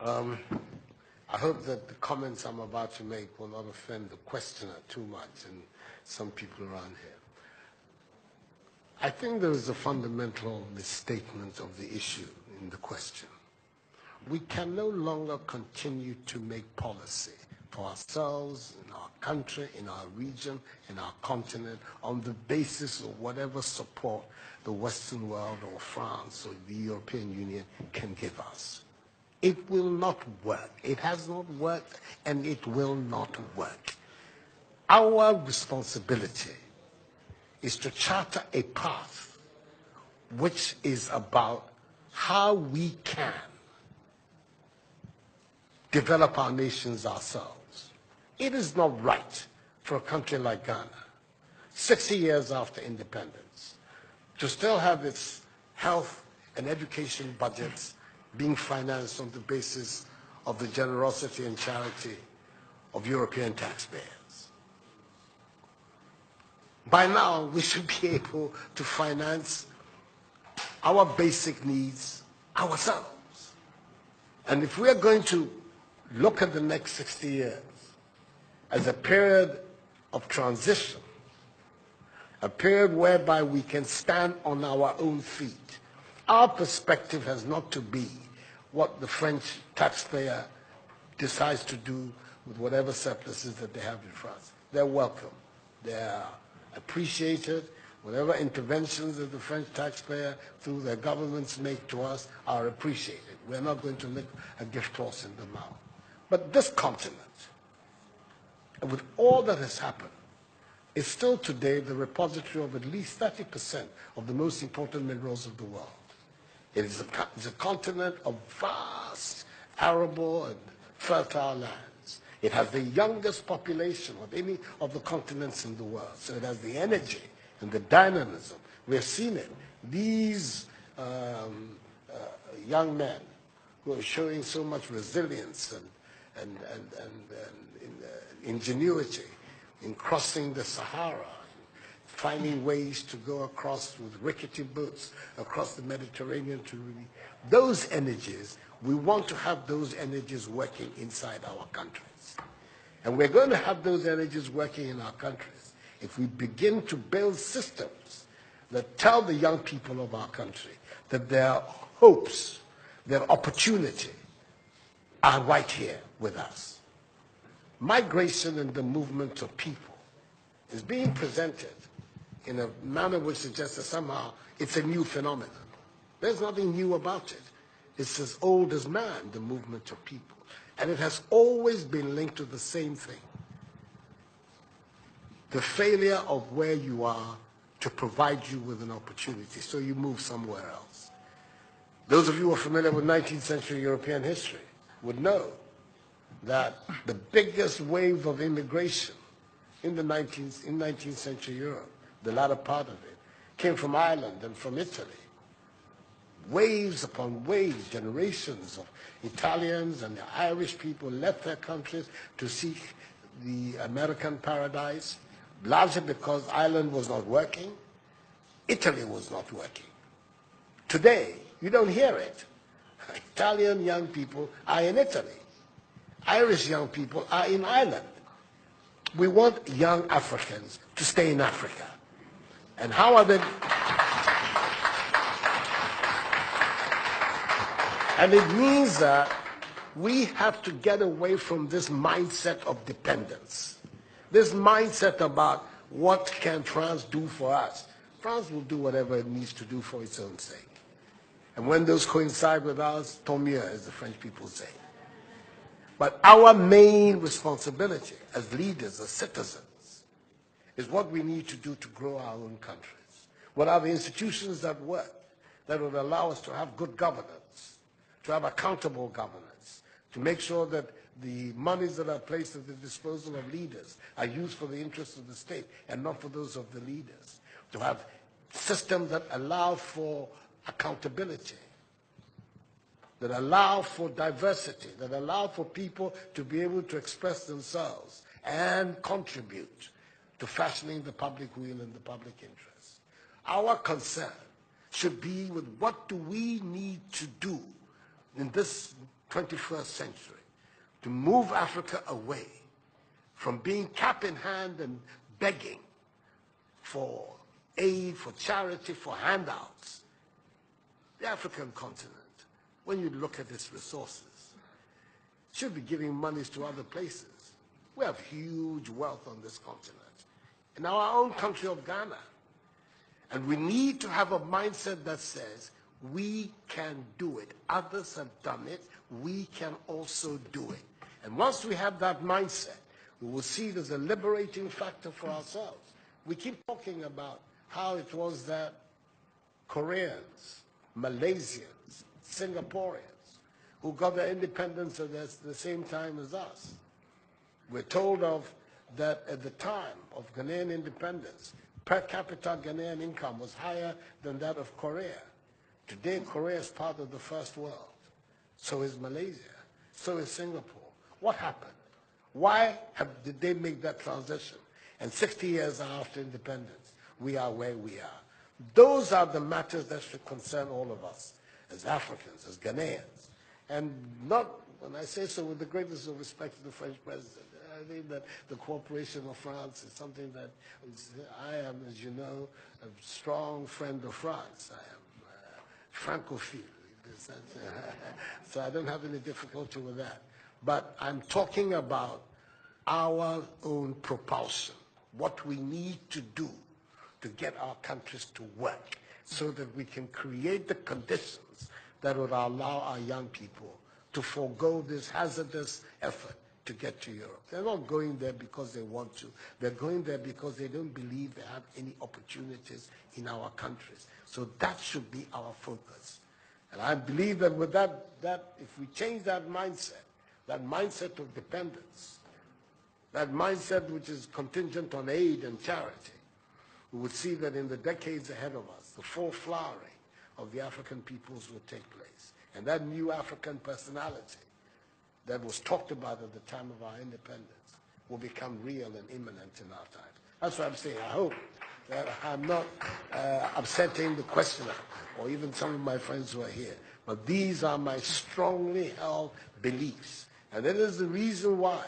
Um, I hope that the comments I'm about to make will not offend the questioner too much and some people around here. I think there is a fundamental misstatement of the issue in the question. We can no longer continue to make policy for ourselves, in our country, in our region, in our continent, on the basis of whatever support the Western world or France or the European Union can give us. It will not work. It has not worked, and it will not work. Our responsibility is to charter a path which is about how we can develop our nations ourselves. It is not right for a country like Ghana, 60 years after independence, to still have its health and education budgets being financed on the basis of the generosity and charity of European taxpayers. By now, we should be able to finance our basic needs ourselves. And if we are going to look at the next 60 years as a period of transition, a period whereby we can stand on our own feet, our perspective has not to be what the French taxpayer decides to do with whatever surpluses that they have in France. They're welcome. They're appreciated. Whatever interventions that the French taxpayer through their governments make to us are appreciated. We're not going to lick a gift horse in the mouth. But this continent, with all that has happened, is still today the repository of at least 30% of the most important minerals of the world. It is a continent of vast, arable and fertile lands. It has the youngest population of any of the continents in the world. So it has the energy and the dynamism. We have seen it. These young men who are showing so much resilience and ingenuity in crossing the Sahara, finding ways to go across with rickety boats across the Mediterranean to really, those energies, we want to have those energies working inside our countries. And we're going to have those energies working in our countries if we begin to build systems that tell the young people of our country that their hopes, their opportunity are right here with us. Migration and the movement of people is being presented in a manner which suggests that somehow it's a new phenomenon. There's nothing new about it. It's as old as man, the movement of people. And it has always been linked to the same thing. The failure of where you are to provide you with an opportunity, so you move somewhere else. Those of you who are familiar with 19th century European history would know that the biggest wave of immigration in 19th century Europe, the latter part of it, came from Ireland and from Italy. Waves upon waves, generations of Italians and Irish people left their countries to seek the American paradise, largely because Ireland was not working, Italy was not working. Today, you don't hear it. Italian young people are in Italy. Irish young people are in Ireland. We want young Africans to stay in Africa. And how are they? And it means that we have to get away from this mindset of dependence. This mindset about what can France do for us. France will do whatever it needs to do for its own sake. And when those coincide with ours, tant mieux, as the French people say. But our main responsibility as leaders, as citizens, is what we need to do to grow our own countries. What are the institutions that work, that would allow us to have good governance, to have accountable governance, to make sure that the monies that are placed at the disposal of leaders are used for the interests of the state and not for those of the leaders, to have systems that allow for accountability, that allow for diversity, that allow for people to be able to express themselves and contribute to fashioning the public will and the public interest. Our concern should be with what do we need to do in this 21st century, to move Africa away from being cap in hand and begging for aid, for charity, for handouts. The African continent, when you look at its resources, should be giving monies to other places. We have huge wealth on this continent, in our own country of Ghana. And we need to have a mindset that says, we can do it. Others have done it. We can also do it. And once we have that mindset, we will see it as a liberating factor for ourselves. We keep talking about how it was that Koreans, Malaysians, Singaporeans, who got their independence at the same time as us. We're told of that at the time of Ghanaian independence, per capita Ghanaian income was higher than that of Korea. Today, Korea is part of the first world. So is Malaysia. So is Singapore. What happened? Why did they make that transition? And 60 years after independence, we are where we are. Those are the matters that should concern all of us as Africans, as Ghanaians. And not, when I say so with the greatest of respect to the French president, I think that the cooperation of France is something that I am, as you know, a strong friend of France. I am Francophile. So I don't have any difficulty with that. But I'm talking about our own propulsion, what we need to do to get our countries to work so that we can create the conditions that would allow our young people to forego this hazardous effort to get to Europe. They're not going there because they want to. They're going there because they don't believe they have any opportunities in our countries. So that should be our focus. And I believe that with that if we change that mindset of dependence, that mindset which is contingent on aid and charity, we would see that in the decades ahead of us, the full flowering of the African peoples will take place. And that new African personality that was talked about at the time of our independence will become real and imminent in our time. That's what I'm saying. I hope that I'm not upsetting the questioner or even some of my friends who are here. But these are my strongly held beliefs. And that is the reason why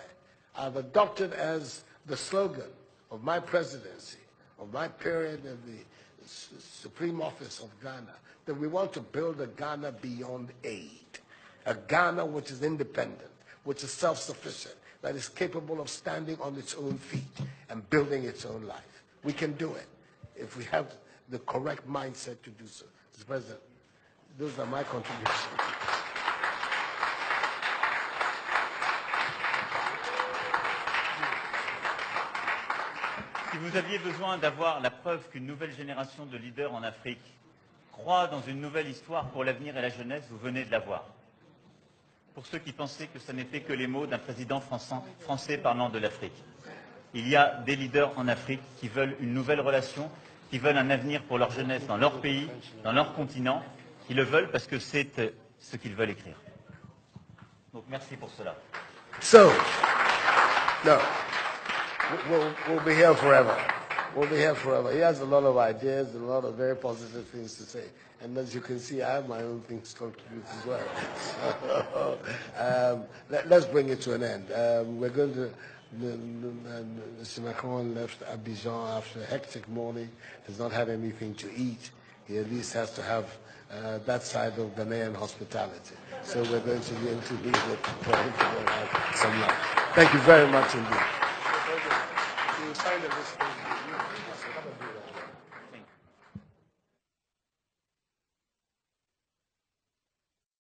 I've adopted as the slogan of my presidency, of my period of the Supreme Office of Ghana, that we want to build a Ghana beyond aid. A Ghana which is independent, which is self-sufficient, that is capable of standing on its own feet and building its own life. We can do it if we have the correct mindset to do so. Mr. President, those are my contributions. Si vous aviez besoin d'avoir la preuve qu'une nouvelle génération de leaders en Afrique croit dans une nouvelle histoire pour l'avenir et la jeunesse, vous venez de l'avoir. Pour ceux qui pensaient que ce n'étaient que les mots d'un président français parlant de l'Afrique. Il y a des leaders en Afrique qui veulent une nouvelle relation, qui veulent un avenir pour leur jeunesse dans leur pays, dans leur continent. Ils le veulent parce que c'est ce qu'ils veulent écrire. Donc merci pour cela. So, no, we'll be here forever. We'll be here forever. He has a lot of ideas and a lot of very positive things to say. And as you can see, I have my own things to contribute as well. So, let's bring it to an end. We're going to, Mr. Macron left Abidjan after a hectic morning, has not had anything to eat. He at least has to have that side of Ghanaian hospitality. So we're going to be interviewing for him to go have some lunch. Thank you very much indeed. You signed a list.